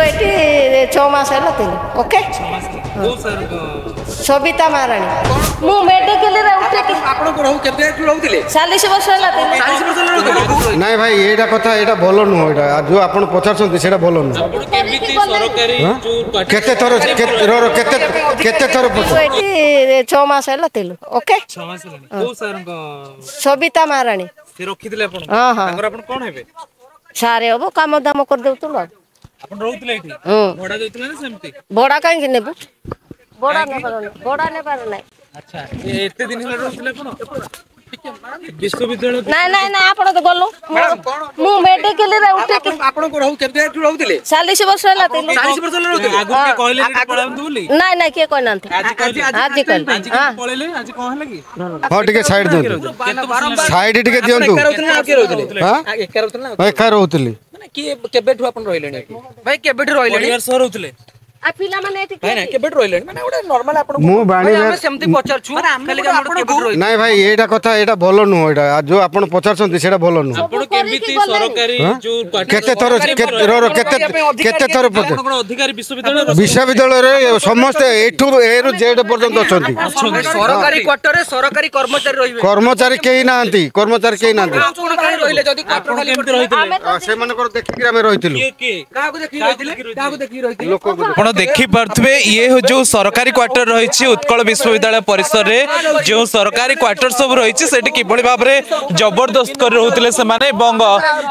ଏଠି 6 ମାସ ହେଲା ଥିଲି। ଓକେ ସବିତା ମହାରାଣୀ ମୁଁ ମେଡିକାଲରେ ଆପଣଙ୍କୁ 40 ବର୍ଷ ହେଲା ଥିଲି। ନାଇଁ ଭାଇ ଏଇଟା କଥା ଏଇଟା ଭଲ ନୁହଁ। ଏଇଟା ଯୋଉ ଆପଣ ପଚାରୁଛନ୍ତି ସେଇଟା ଭଲ ନୁହଁ। କେତେ ଥର ଏଠି 6 ମାସ ହେଲା ଥିଲୁ। ଓକେ ସବିତା ମହାରାଣୀ ହଁ ହଁ ସାରେ ହବ କାମ ଦାମ କରିଦେଉଥିଲୁ ଆଉ। ଭଡା କାହିଁକି ନେବୁ ଭଡା ନେବାର ନାହିଁ। ନାଇଁ ନାଇଁ ନାଇଁ ଆପଣ ତ ଗଲୁ ମୁଁ ମେଡିକାଲରେ ଉଠିକି 40 ବର୍ଷ ହେଲା ଥିଲି। ନାଇଁ ନାଇଁ କିଏ କହିନାହାନ୍ତି ଆଜି କହିଲେ ହଁ ଟିକେ ସାଇଡ ଦିଅନ୍ତୁ ସାଇଡ ଟିକେ ଦିଅନ୍ତୁ। ଏକା ରହୁଥିଲି। କେବେଠୁ ଆପଣ ରହିଲେଣି ଭାଇ? କେବେଠୁ ରହିଲେଣି? ପିଲାମାନେ ଏଠି କେବେଠୁ ରହିଲେଣି? ମାନେ ଗୋଟେ ନର୍ମାଲ ଆପଣ ମୁଁ ବାଣୀ ସେମିତି ପଚାରୁଛୁ। ନାଇଁ ଭାଇ ଏଇଟା କଥା ଏଇଟା ଭଲ ନୁହଁ। ଏଇଟା ଯୋଉ ଆପଣ ପଚାରୁଛନ୍ତି ସେଇଟା ଭଲ ନୁହଁ। କେତେ ଥର ବିଶ୍ୱବିଦ୍ୟାଳୟରେ ସମସ୍ତେ ଏଠୁ ଏରୁ ଜେଡ୍ ପର୍ଯ୍ୟନ୍ତ ଅଛନ୍ତି। ସରକାରୀ କ୍ୱାର୍ଟରରେ ସରକାରୀ କର୍ମଚାରୀ ରହିବେ। କର୍ମଚାରୀ କେହି ନାହାନ୍ତି। କର୍ମଚାରୀ କେହି ନାହାନ୍ତି। ସେମାନଙ୍କର ଦେଖିକି ଆମେ ରହିଥିଲୁ। ଆପଣ ଦେଖିପାରୁଥିବେ ଇଏ जो सरकारी क्वार्टर रही उत्कल विश्वविद्यालय परिसर रे जो सरकारी क्वार्टर सब रही से किभली भाव में जबरदस्त कर रोते से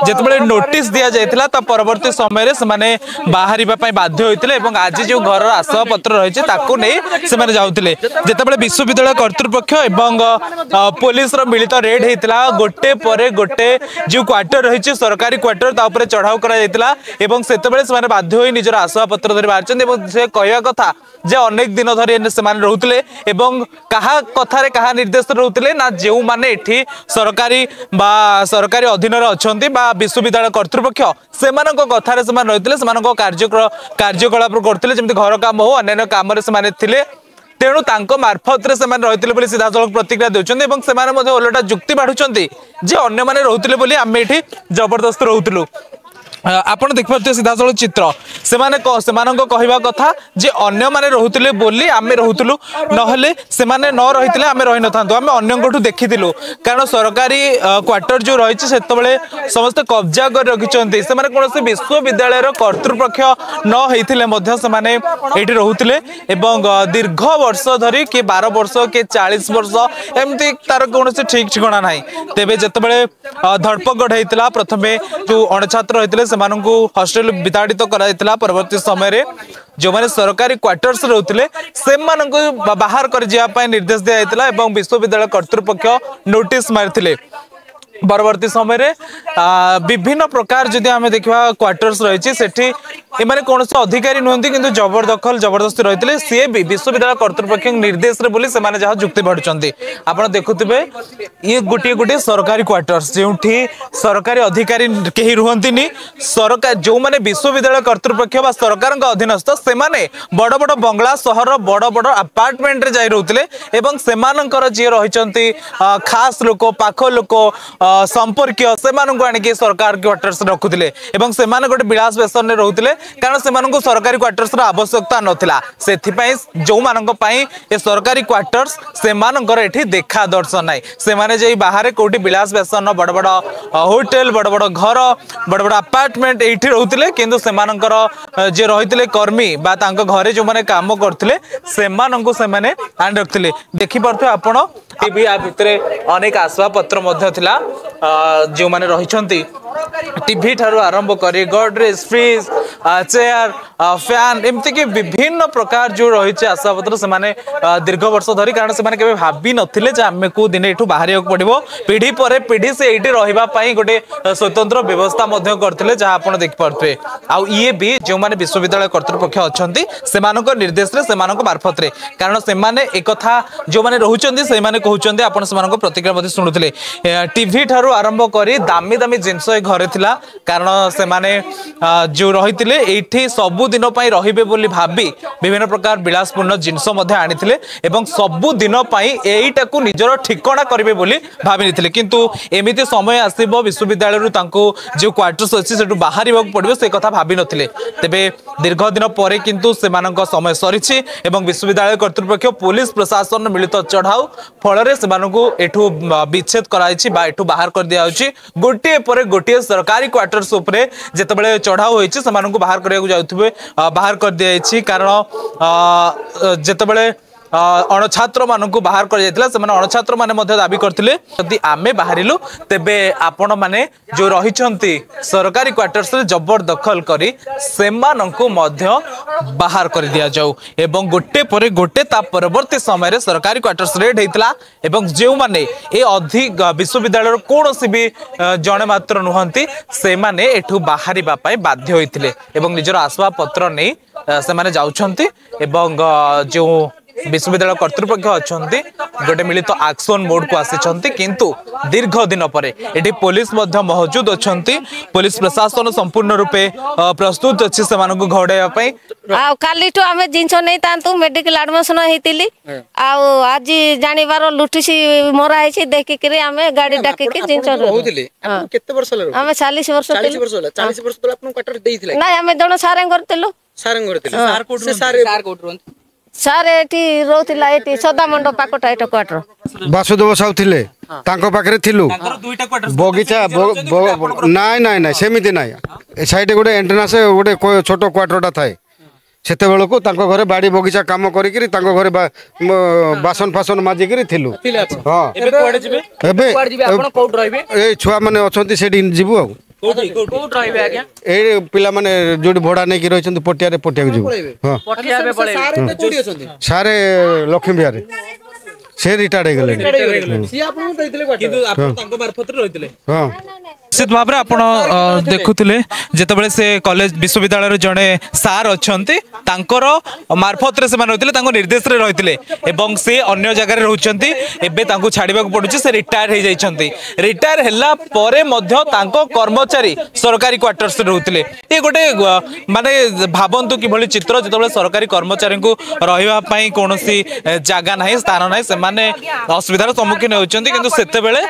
जिते नोटिस दि जाता ता परवर्ती समय से बाहर बाध्य होते आज जो घर आसवा पत्र रही नहीं जाते जिते विश्वविद्यालय कर्तृपक्ष एवं पुलिस मिलित रेड होता गोटे पर गोटे जो क्वार्टर रही सरकारी क्वार्टर चढ़ाऊ कर बाध्य हो निजर आसवा पत्र धरी बाहर से कहवा कथा जे अनेक दिन धरी से रोते क्या कथार क्या निर्देश रोते ना जो मैंने एठी सरकारी अधीन अच्छा विश्वविद्यालय कर्तृपक्ष से कथार से रोते कार्यकलाप करते जमी घर काम हो अन्य कम तेणु मार्फत से रही सीधा सड़क प्रतिक्रिया देते ओलटा जुक्ति बाढ़ुंट जे अन्य मैंने रोते आम ये जबरदस्त रोलु। आपण देखिए सीधा सड़क चित्र से कहवा कथा जे अन्य माने रोहुतिले बोली आमे रोहुतलु नहले से माने न रहितिले आमे रहि न थांतु आमे अन्यंगठु देखिथिलु कारण सरकारी क्वार्टर जो रही से समस्त कब्जा कर रखिछन्ति से माने कोनोसी विश्वविद्यालय रो कर्तृपक्ष न हेतिले मध्ये से माने एठी रोहुतिले एवं दीर्घ वर्ष धरी के 12 वर्ष के 40 वर्ष एमती तार कोनोसी ठीक ठिकाना नाही तेबे जतबेले धरपकड़ हेतिला प्रथमे जो अणछात्र हेतिले हॉस्टेल विताड़ित करा परवर्ती समय जो मैंने सरकारी क्वार्टर्स रोते से बाहर कर जावाई निर्देश दिया विश्वविद्यालय कर्तृपक्ष नोटिस मारी परवर्ती समय विभिन्न प्रकार जदि आम देखा क्वार्टर्स रही एमाने कौन अधिकारी नुहति कि जबरदखल जबरदस्ती रही सी भी विश्वविद्यालय कर्तृपक्ष निर्देश बोली से जहाँ जुक्ति बाढ़ुंट आप देखुवे ये गोटे गोटे सरकारी क्वार्टर्स जो सरकारी अधिकारी कहीं रुहतिनी सरकार जो मैंने विश्वविद्यालय कर्तृपक्ष सरकार अधीनस्थ से बड़ बड़ बंगला सहर बड़ बड़ अपार्टमेंट जाई रोते जी रही खास लोक पाख लोक संपर्क से आणिक सरकार क्वार्टर्स रखुले से गोटे विलास बेसन में रोते कारण से सरकारी क्वार्टर्स आवश्यकता नाला से जो ये सरकारी क्वार्टर्स से देखा दर्शन ना से बाहर कौटी विलास बेसन बड़ बड़ होटेल बड़ बड़ घर बड़ बड़ अपार्टमेंट ये रोते किंतु से जे रही कर्मी घरे जो मैंने काम करते से आनी रखते देखिपे आपण भितर अनेक आसवा पत्र जो मैंने रही टीवी ठारू आरंभ करे गडरेज फ्रिज चेयर फैन एमती कि विभिन्न प्रकार जो रही आशापत्र से दीर्घ वर्ष धरी कारण से भावी नथिले जे आमे को दिन एठू बाहर पड़ो पीढ़ी पर पीढ़ी से ये रही गोटे स्वतंत्र व्यवस्था करते जहाँ आप देखिपे आउ ये भी जो मैंने विश्वविद्यालय कर्तृपक्ष अच्छा से निर्देश से मार्फत कारण से एक जो मैंने रोचे से कहते आप प्रतिक्रिया शुणुते टीवी ठारू आरंभ कर दामी दामी जिनस घरे थिला कारण से जो रही ये सब सबुदिन रहिबे बोली भाबी विभिन्न प्रकार विलासपूर्ण जिनस आनी सबुदिन एईटा को निजर ठिकणा करेंगे बोली भावी नहीं किंतु एमती समय आसब विश्वविद्यालय जो क्वार्टर्स अच्छी से बाहर पड़ो से कथा भावी नथिले तेबे दीर्घ दिन पर किंतु सेमानक समय सरी विश्वविद्यालय कर्तृपक्ष पुलिस प्रशासन मिलित चढ़ाऊ फल एठू विच्छेद कर बाहर कर दिया गोटे पर गोटे सरकारी क्वार्टर्स उपरे जेतेबेले चढ़ाऊ होइछि सेमानकु बाहर करिया जाउथबे बाहर कर दिया कारण जेतेबेले अणछात्र मानक बाहर कर जायतिला से अणछात्र माने मध्य दाबी करथिले यदि आमे बाहरिलु तेबे आपण माने जो रहिछंती सरकारी क्वार्टर्स रे जबरदखल करी सेमानकु मध्य बाहर कर दिया जाऊ एवं गोटे पर गोटे ता परवर्ती समय रे सरकारी क्वार्टर्स रेड हेतिला एवं जेउ माने ए अधिक विश्वविद्यालय कोनोसी भी जणे मात्र नुहंती से माने एठु बाहरिबा पय बाध्य होइथिले एवं निजर आसवा पत्र नै से माने जाउछंती एवं जो विश्वविद्यालय कर्तृपक्ष अच्छा गोटे मिलित एक्शन मोड को आसी किंतु दीर्घ दिन पर एटी पुलिस मौजूद अच्छा पुलिस प्रशासन संपूर्ण रूपे प्रस्तुत अच्छी से घोड़ाई काली आम जिनस नहीं था मेडिकल एडमिशन होती आज जानिबार लुटिसी मराई देखिक आम गाड़ी डाकिक जिनस आम 40 वर्ष ना आम जन सारे सार एठी रोथिला एठी सदा मंडप पाकोटा एटा क्वार्टर वासुदेव साहू थिले तांको पाखरे थिलु बगीचा नाय नाय नाय सेमिति नाय ए साइड गोटे एंट्रेंस गोटे छोटो क्वार्टरटा थाए सेते बेल को तांको घरे बाड़ी बगीचा काम करिकरी तांको घरे बासन फासन माजिकरी थिलु हां एबे कोडे जिबे एबे आपण कोड रहबे ए छुआ माने अछंती सेडी जिबु आ कोड रहबे आज्ञा ए पिला माने जोडी भोडा नै कि रहिसंती पटिया रे पटिया जिबु हां पटिया बे पळे सारे कोडी अछंती सारे लक्ष्मी बिहार से रिटायर्ड हे गेले सी आपन दैतिले किंतु आपन तांको मार्फत रहितिले हां निश्चित भाव में आपण देखुले जितेबाला से कॉलेज विश्वविद्यालय जड़े सार अच्छा मार्फत से निर्देश रही से अन्य जगह रोचे एवं छाड़ा पड़ू से रिटायर हो जाती रिटायर है कर्मचारी सरकारी क्वार्टर्स रोते ये गोटे माने भावतु कि चित्र जो सरकारी कर्मचारी को रही कौन जगह ना स्थान ना से असुविधार सम्मुखीन होती किंतु सेतेबेले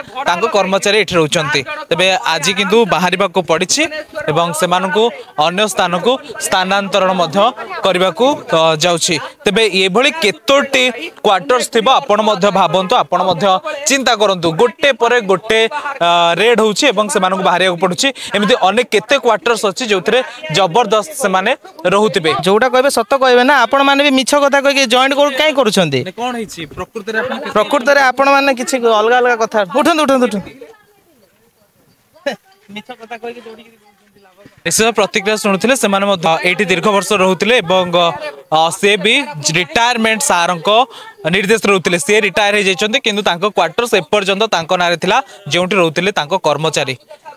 कर्मचारी ये रोचंती तेबे आज किंतु बाहर को पड़ी एवं से अन्य स्थान को स्थानांतरण करने को जाउछि तेबे ये भली केतोटी क्वार्टर्स थिबो आपण मध्य भावंतु आपण मध्य चिंता करंतु गोटे पर गोटे रेड होउछि एवं से मानको बाहर को पड़ुछि एमिति अनेक केते क्वार्टर्स अछि जोथरे जबरदस्त से माने रहुतिबे जोटा कहबे सत्य कहबे ना आपण माने भी मिछ कथा कह के जॉइंट को काई करूछंती कोन हिछि प्रकृति रे आपण माने किछि अलग अलग कथा उठन निश्चित प्रतिक्रिया शुणुले से दीर्घ वर्ष रोते से भी रिटायरमेंट सार निर्देश रोते सी रिटायर होती किंतु क्वार्टर्स एपर्यंत ना जो रोते कर्मचारी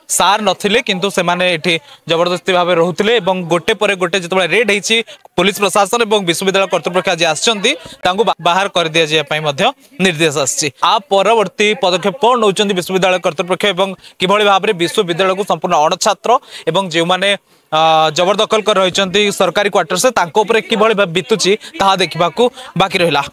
सार नथिले किंतु से माने एठी जबरदस्ती भाव रोते गोटे पर गोटे जो रेड होती पुलिस प्रशासन और विश्वविद्यालय कर्तृपक्ष आज आसछंती बाहर कर दिया जाए निर्देश आसी आ परवर्ती पदक्षेप कौन नौ विश्वविद्यालय कर्तृपक्ष और किभली भाव में विश्वविद्यालय को संपूर्ण अणछात्र और जो मैंने जबरदखल कर रही सरकारी क्वार्टर से किभली बीतुची ताहा देखा बाकी रहा।